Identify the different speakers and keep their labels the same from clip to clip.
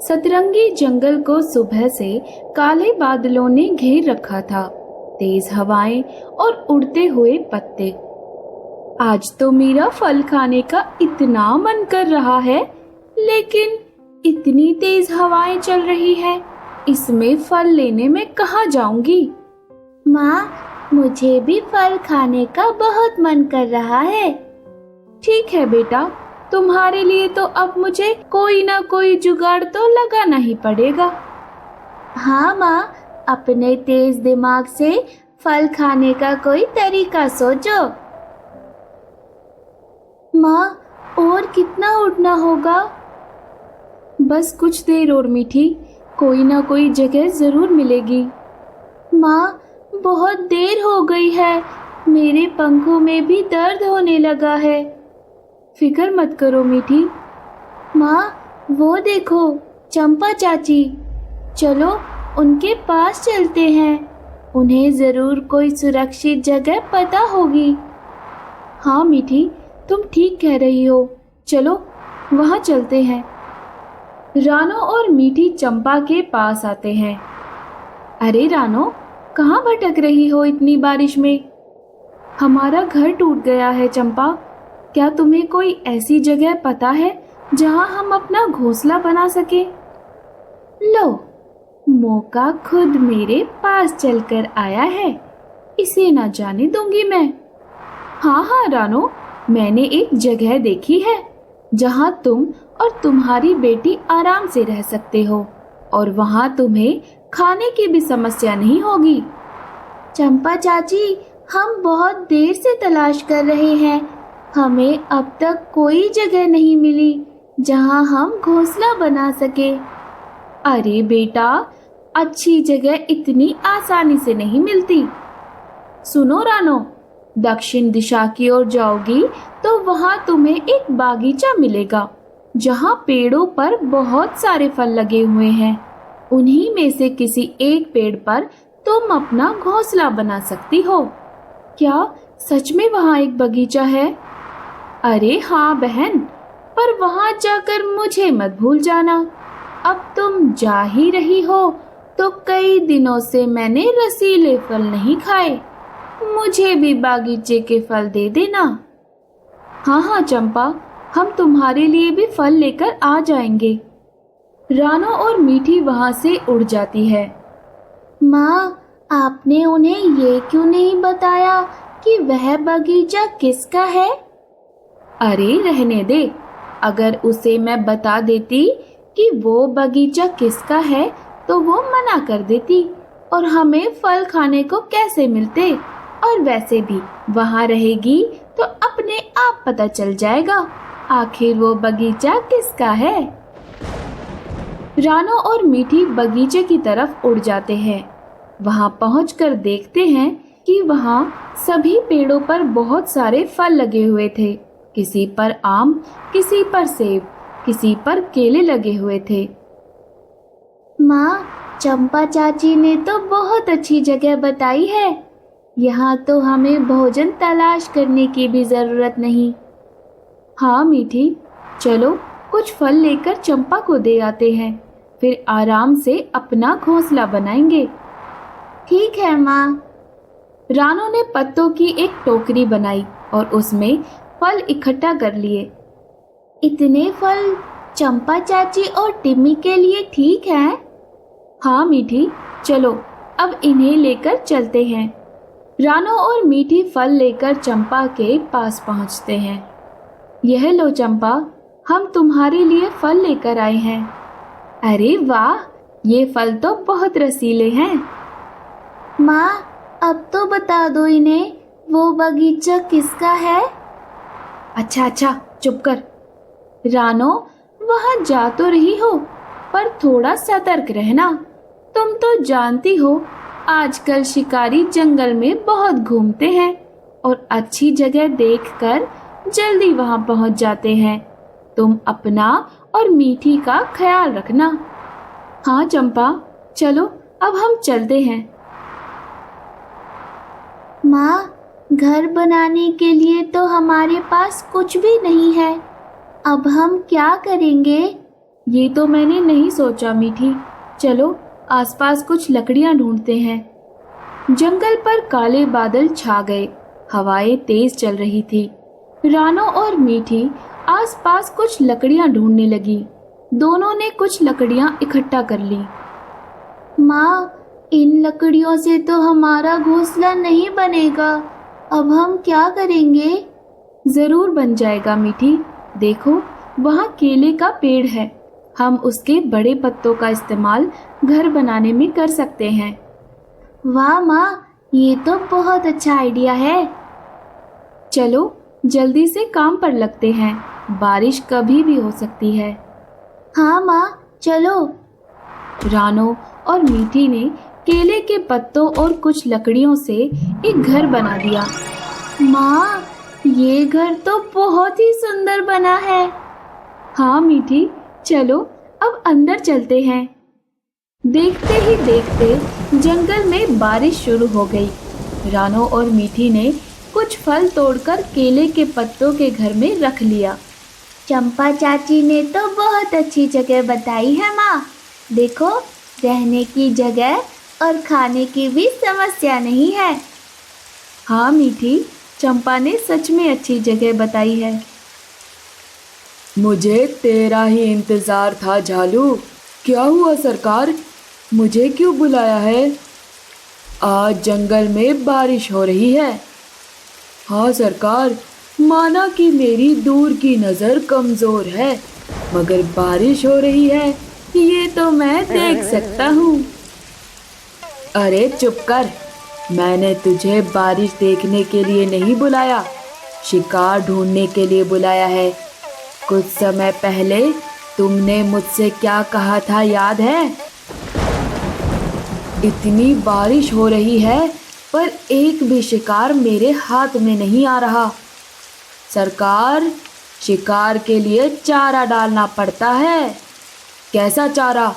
Speaker 1: सतरंगी जंगल को सुबह से काले बादलों ने घेर रखा था। तेज हवाएं और उड़ते हुए पत्ते। आज तो मेरा फल खाने का इतना मन कर रहा है, लेकिन इतनी तेज हवाएं चल रही है, इसमें फल लेने में कहाँ जाऊंगी।
Speaker 2: माँ, मुझे भी फल खाने का बहुत मन कर रहा है।
Speaker 1: ठीक है बेटा, तुम्हारे लिए तो अब मुझे कोई ना कोई जुगाड़ तो लगाना ही पड़ेगा।
Speaker 2: हाँ माँ, अपने तेज दिमाग से फल खाने का कोई तरीका सोचो। माँ, और कितना उड़ना होगा?
Speaker 1: बस कुछ देर और मीठी, कोई ना कोई जगह जरूर मिलेगी।
Speaker 2: माँ, बहुत देर हो गई है, मेरे पंखों में भी दर्द होने लगा है।
Speaker 1: फिक्र मत करो मीठी।
Speaker 2: माँ, वो देखो, चंपा चाची। चलो उनके पास चलते हैं, उन्हें जरूर कोई सुरक्षित जगह पता होगी।
Speaker 1: हाँ मीठी, तुम ठीक कह रही हो, चलो वहाँ चलते हैं। रानो और मीठी चंपा के पास आते हैं। अरे रानो, कहाँ भटक रही हो इतनी बारिश में? हमारा घर टूट गया है चंपा, क्या तुम्हें कोई ऐसी जगह पता है जहाँ हम अपना घोंसला बना सके?
Speaker 2: लो, मौका खुद मेरे पास चलकर आया है,
Speaker 1: इसे ना जाने दूंगी मैं। हाँ हाँ रानो, मैंने एक जगह देखी है जहाँ तुम और तुम्हारी बेटी आराम से रह सकते हो, और वहाँ तुम्हें खाने की भी समस्या नहीं होगी।
Speaker 2: चंपा चाची, हम बहुत देर से तलाश कर रहे हैं, हमें अब तक कोई जगह नहीं मिली जहाँ हम घोंसला बना सके।
Speaker 1: अरे बेटा, अच्छी जगह इतनी आसानी से नहीं मिलती। सुनो रानो, दक्षिण दिशा की ओर जाओगी तो वहां तुम्हें एक बागीचा मिलेगा जहां पेड़ों पर बहुत सारे फल लगे हुए हैं। उन्हीं में से किसी एक पेड़ पर तुम अपना घोंसला बना सकती हो। क्या सच में वहां एक बगीचा है? अरे हाँ बहन, पर वहां जाकर मुझे मत भूल जाना। अब तुम जा ही रही हो तो कई दिनों से मैंने रसीले फल नहीं खाए, मुझे भी बागीचे के फल दे देना। हाँ हाँ चंपा, हम तुम्हारे लिए भी फल लेकर आ जाएंगे। रानो और मीठी वहां से उड़ जाती है।
Speaker 2: माँ, आपने उन्हें ये क्यों नहीं बताया कि वह बगीचा किसका है?
Speaker 1: अरे रहने दे, अगर उसे मैं बता देती कि वो बगीचा किसका है तो वो मना कर देती और हमें फल खाने को कैसे मिलते। और वैसे भी वहां रहेगी तो अपने आप पता चल जाएगा आखिर वो बगीचा किसका है। रानो और मीठी बगीचे की तरफ उड़ जाते हैं। वहां पहुंचकर देखते हैं कि वहां सभी पेड़ों पर बहुत सारे फल लगे हुए थे। किसी पर आम, किसी पर सेब, किसी पर केले लगे हुए थे।
Speaker 2: माँ, चंपा चाची ने तो बहुत अच्छी जगह बताई है, यहाँ तो हमें भोजन तलाश करने की भी जरूरत नहीं।
Speaker 1: हाँ मीठी, चलो कुछ फल लेकर चंपा को दे आते हैं, फिर आराम से अपना घोंसला बनाएंगे।
Speaker 2: ठीक है माँ।
Speaker 1: रानो ने पत्तों की एक टोकरी बनाई और उसमें फल इकट्ठा कर लिए।
Speaker 2: इतने फल चंपा चाची और टिम्मी के लिए ठीक है?
Speaker 1: हाँ मीठी, चलो अब इन्हें लेकर चलते हैं। रानो और मीठी फल लेकर चंपा के पास पहुंचते हैं। यह लो चंपा, हम तुम्हारे लिए फल लेकर आए हैं। अरे वाह, ये फल तो बहुत रसीले हैं।
Speaker 2: माँ, अब तो बता दो इन्हें वो बगीचा किसका है।
Speaker 1: अच्छा अच्छा, चुप कर। रानो, वहां जा तो रही हो, पर थोड़ा सतर्क रहना। तुम तो जानती हो आजकल शिकारी जंगल में बहुत घूमते हैं और अच्छी जगह देखकर जल्दी वहां पहुंच जाते हैं। तुम अपना और मीठी का ख्याल रखना। हाँ चंपा, चलो अब हम चलते हैं।
Speaker 2: माँ, घर बनाने के लिए तो हमारे पास कुछ भी नहीं है, अब हम क्या करेंगे?
Speaker 1: ये तो मैंने नहीं सोचा मीठी। चलो आसपास कुछ लकड़ियां ढूंढते हैं। जंगल पर काले बादल छा गए, हवाएं तेज चल रही थी। रानो और मीठी आसपास कुछ लकड़ियां ढूंढने लगी। दोनों ने कुछ लकड़ियां इकट्ठा कर ली।
Speaker 2: माँ, इन लकड़ियों से तो हमारा घोंसला नहीं बनेगा। अब हम क्या करेंगे?
Speaker 1: जरूर बन जाएगा मीठी। देखो वहाँ केले का पेड़ है, हम उसके बड़े पत्तों का इस्तेमाल घर बनाने में कर सकते हैं।
Speaker 2: वाह माँ, ये तो बहुत अच्छा आइडिया है।
Speaker 1: चलो जल्दी से काम पर लगते हैं, बारिश कभी भी हो सकती है।
Speaker 2: हाँ माँ, चलो।
Speaker 1: रानो और मीठी ने केले के पत्तों और कुछ लकड़ियों से एक घर बना दिया।
Speaker 2: माँ, ये घर तो बहुत ही सुंदर बना है।
Speaker 1: हाँ मीठी, चलो अब अंदर चलते हैं। देखते ही देखते जंगल में बारिश शुरू हो गई। रानो और मीठी ने कुछ फल तोड़कर केले के पत्तों के घर में रख लिया।
Speaker 2: चंपा चाची ने तो बहुत अच्छी जगह बताई है माँ। देखो, रहने की जगह और खाने की भी समस्या नहीं है।
Speaker 1: हाँ मीठी, चंपा ने सच में अच्छी जगह बताई है।
Speaker 3: मुझे तेरा ही इंतजार था झालू। क्या हुआ सरकार, मुझे क्यों बुलाया है? आज जंगल में बारिश हो रही है। हाँ सरकार, माना कि मेरी दूर की नज़र कमज़ोर है, मगर बारिश हो रही है ये तो मैं देख सकता हूँ। अरे चुप कर, मैंने तुझे बारिश देखने के लिए नहीं बुलाया, शिकार ढूंढने के लिए बुलाया है। कुछ समय पहले तुमने मुझसे क्या कहा था याद है? इतनी बारिश हो रही है पर एक भी शिकार मेरे हाथ में नहीं आ रहा। सरकार, शिकार के लिए चारा डालना पड़ता है। कैसा चारा?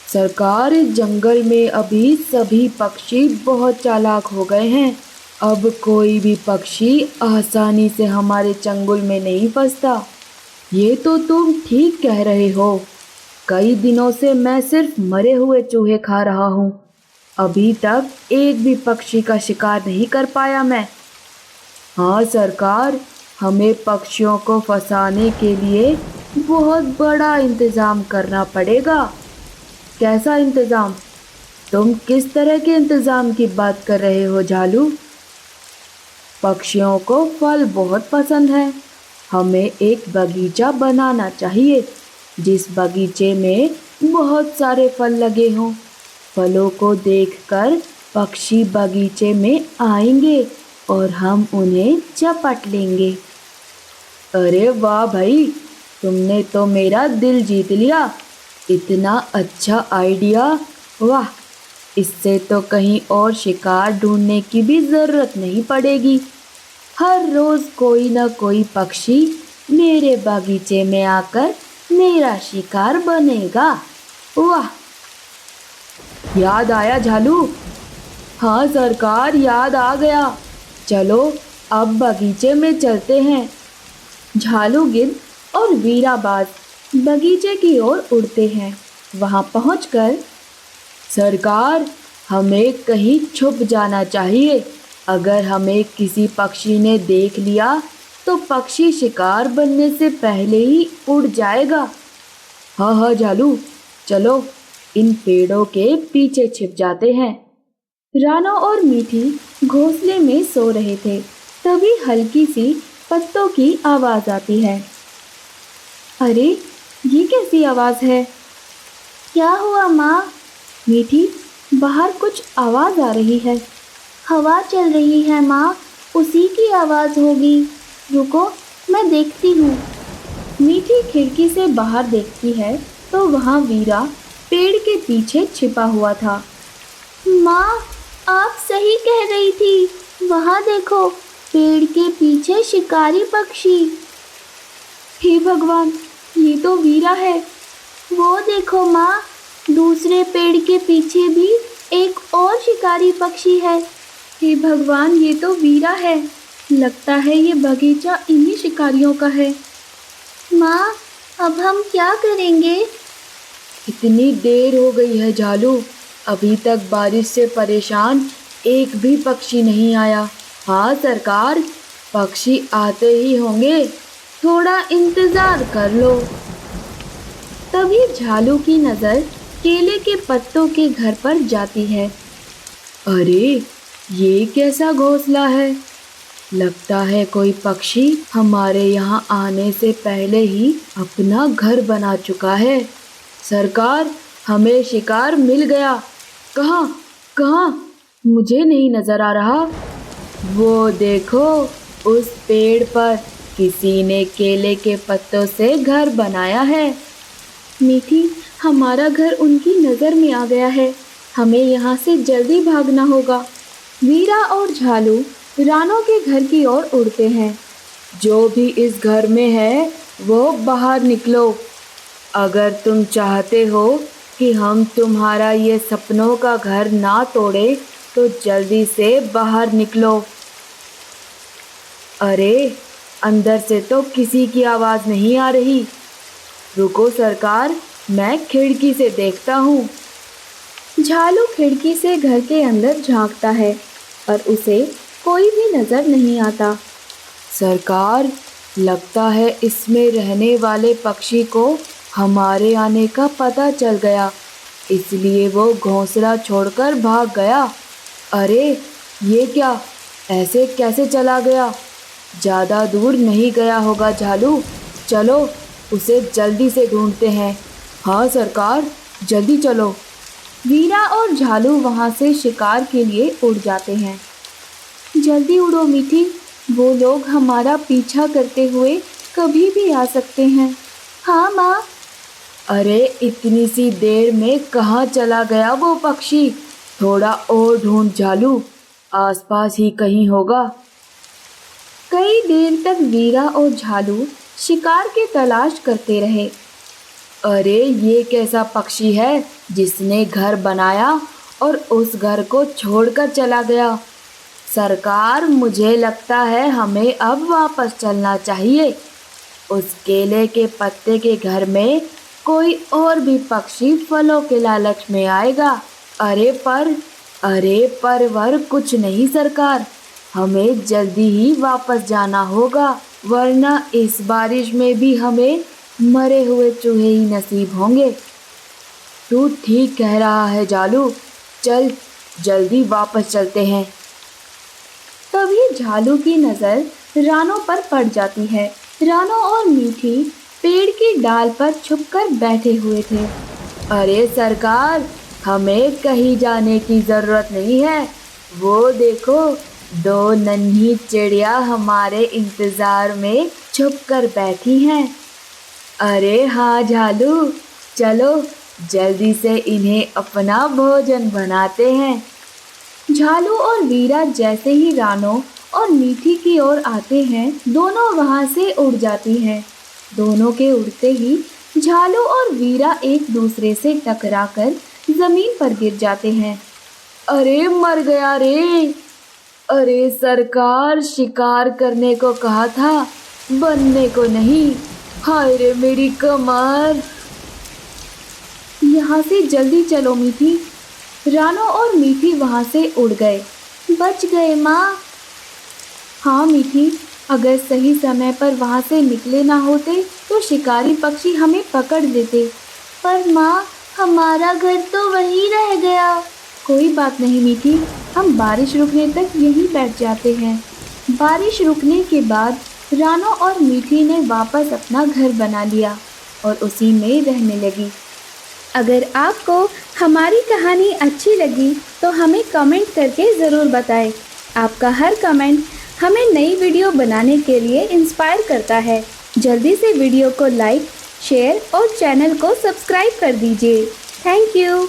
Speaker 3: सरकार, इस जंगल में अभी सभी पक्षी बहुत चालाक हो गए हैं। अब कोई भी पक्षी आसानी से हमारे चंगुल में नहीं फंसता। ये तो तुम ठीक कह रहे हो। कई दिनों से मैं सिर्फ मरे हुए चूहे खा रहा हूँ। अभी तक एक भी पक्षी का शिकार नहीं कर पाया मैं। हाँ सरकार, हमें पक्षियों को फंसाने के लिए बहुत बड़ा इंतज़ाम करना पड़ेगा। कैसा इंतज़ाम? तुम किस तरह के इंतज़ाम की बात कर रहे हो झालू? पक्षियों को फल बहुत पसंद है। हमें एक बगीचा बनाना चाहिए जिस बगीचे में बहुत सारे फल लगे हों। फलों को देखकर पक्षी बगीचे में आएंगे और हम उन्हें झपट लेंगे। अरे वाह भाई, तुमने तो मेरा दिल जीत लिया। इतना अच्छा आइडिया, वाह! इससे तो कहीं और शिकार ढूंढने की भी ज़रूरत नहीं पड़ेगी। हर रोज़ कोई ना कोई पक्षी मेरे बगीचे में आकर मेरा शिकार बनेगा। वाह! याद आया झालू? हाँ सरकार, याद आ गया। चलो अब बगीचे में चलते हैं। झालू गिद्ध और वीराबाज बगीचे की ओर उड़ते हैं। वहां पहुंचकर, सरकार, हमें कहीं छुप जाना चाहिए। अगर हमें किसी पक्षी ने देख लिया तो पक्षी शिकार बनने से पहले ही उड़ जाएगा। हाँ हाँ झालू, चलो इन पेड़ों के पीछे छिप जाते हैं।
Speaker 1: रानो और मीठी घोंसले में सो रहे थे, तभी हल्की सी पत्तों की आवाज आती है। अरे, ये कैसी आवाज है?
Speaker 2: क्या हुआ माँ?
Speaker 1: मीठी, बाहर कुछ आवाज आ रही है।
Speaker 2: हवा चल रही है माँ, उसी की आवाज़ होगी। रुको, मैं देखती हूँ।
Speaker 1: मीठी खिड़की से बाहर देखती है तो वहाँ वीरा पेड़ के पीछे छिपा हुआ था।
Speaker 2: माँ, आप सही कह रही थी। वहाँ देखो, पेड़ के पीछे शिकारी पक्षी।
Speaker 1: हे भगवान, ये तो वीरा है।
Speaker 2: वो देखो माँ, दूसरे पेड़ के पीछे भी एक और शिकारी पक्षी है।
Speaker 1: हे भगवान, ये तो वीरा है। लगता है ये बगीचा इन्हीं शिकारियों का है।
Speaker 2: माँ, अब हम क्या करेंगे?
Speaker 3: इतनी देर हो गई है झालू, अभी तक बारिश से परेशान एक भी पक्षी नहीं आया। हाँ सरकार, पक्षी आते ही होंगे, थोड़ा इंतजार कर लो।
Speaker 1: तभी झालू की नजर केले के पत्तों के घर पर जाती है।
Speaker 3: अरे ये कैसा घोंसला है, लगता है कोई पक्षी हमारे यहाँ आने से पहले ही अपना घर बना चुका है। सरकार, हमें शिकार मिल गया। कहाँ कहाँ, मुझे नहीं नजर आ रहा। वो देखो, उस पेड़ पर किसी ने केले के पत्तों से घर बनाया है।
Speaker 1: मीठी, हमारा घर उनकी नज़र में आ गया है, हमें यहाँ से जल्दी भागना होगा। वीरा और झालू रानो के घर की ओर उड़ते हैं।
Speaker 3: जो भी इस घर में है वो बाहर निकलो। अगर तुम चाहते हो कि हम तुम्हारा ये सपनों का घर ना तोड़े तो जल्दी से बाहर निकलो। अरे अंदर से तो किसी की आवाज़ नहीं आ रही। रुको सरकार, मैं खिड़की से देखता हूँ।
Speaker 1: झालू खिड़की से घर के अंदर झांकता है पर उसे कोई भी नजर नहीं आता।
Speaker 3: सरकार, लगता है इसमें रहने वाले पक्षी को हमारे आने का पता चल गया, इसलिए वो घोंसला छोड़कर भाग गया। अरे ये क्या, ऐसे कैसे चला गया? ज़्यादा दूर नहीं गया होगा झालू, चलो उसे जल्दी से ढूंढते हैं। हाँ सरकार, जल्दी चलो।
Speaker 1: वीरा और झालू वहाँ से शिकार के लिए उड़ जाते हैं। जल्दी उड़ो मीठी, वो लोग हमारा पीछा करते हुए कभी भी आ सकते हैं।
Speaker 2: हाँ माँ।
Speaker 3: अरे इतनी सी देर में कहाँ चला गया वो पक्षी? थोड़ा और ढूंढ झालू, आसपास ही कहीं होगा।
Speaker 1: कई देर तक वीरा और झालू शिकार की तलाश करते रहे।
Speaker 3: अरे ये कैसा पक्षी है जिसने घर बनाया और उस घर को छोड़कर चला गया? सरकार, मुझे लगता है हमें अब वापस चलना चाहिए। उस केले के पत्ते के घर में कोई और भी पक्षी फलों के लालच में आएगा। अरे पर वर कुछ नहीं सरकार, हमें जल्दी ही वापस जाना होगा, वरना इस बारिश में भी हमें मरे हुए चूहे ही नसीब होंगे। तू ठीक कह रहा है झालू, चल जल्दी वापस चलते हैं।
Speaker 1: तभी झालू की नज़र रानो पर पड़ जाती है। रानो और मीठी पेड़ की डाल पर छुपकर बैठे हुए थे।
Speaker 3: अरे सरकार, हमें कहीं जाने की ज़रूरत नहीं है। वो देखो, दो नन्ही चिड़िया हमारे इंतज़ार में छुपकर बैठी हैं। अरे हाँ झालू, चलो जल्दी से इन्हें अपना भोजन बनाते हैं।
Speaker 1: झालू और वीरा जैसे ही रानो और मीठी की ओर आते हैं, दोनों वहां से उड़ जाती हैं। दोनों के उड़ते ही झालू और वीरा एक दूसरे से टकराकर जमीन पर गिर जाते हैं।
Speaker 3: अरे मर गया रे। अरे सरकार, शिकार करने को कहा था, बनने को नहीं। हाय रे मेरी कमर।
Speaker 1: यहाँ से जल्दी चलो मीठी। रानो और मीठी वहाँ से उड़ गए।
Speaker 2: बच गए माँ।
Speaker 1: हाँ मीठी, अगर सही समय पर वहाँ से निकले ना होते तो शिकारी पक्षी हमें पकड़ लेते।
Speaker 2: पर माँ, हमारा घर तो वहीं रह गया।
Speaker 1: कोई बात नहीं मीठी, हम बारिश रुकने तक यहीं बैठ जाते हैं। बारिश रुकने के बाद रानो और मीठी ने वापस अपना घर बना लिया और उसी में रहने लगी। अगर आपको हमारी कहानी अच्छी लगी तो हमें कमेंट करके ज़रूर बताएं। आपका हर कमेंट हमें नई वीडियो बनाने के लिए इंस्पायर करता है। जल्दी से वीडियो को लाइक, शेयर और चैनल को सब्सक्राइब कर दीजिए। Thank you.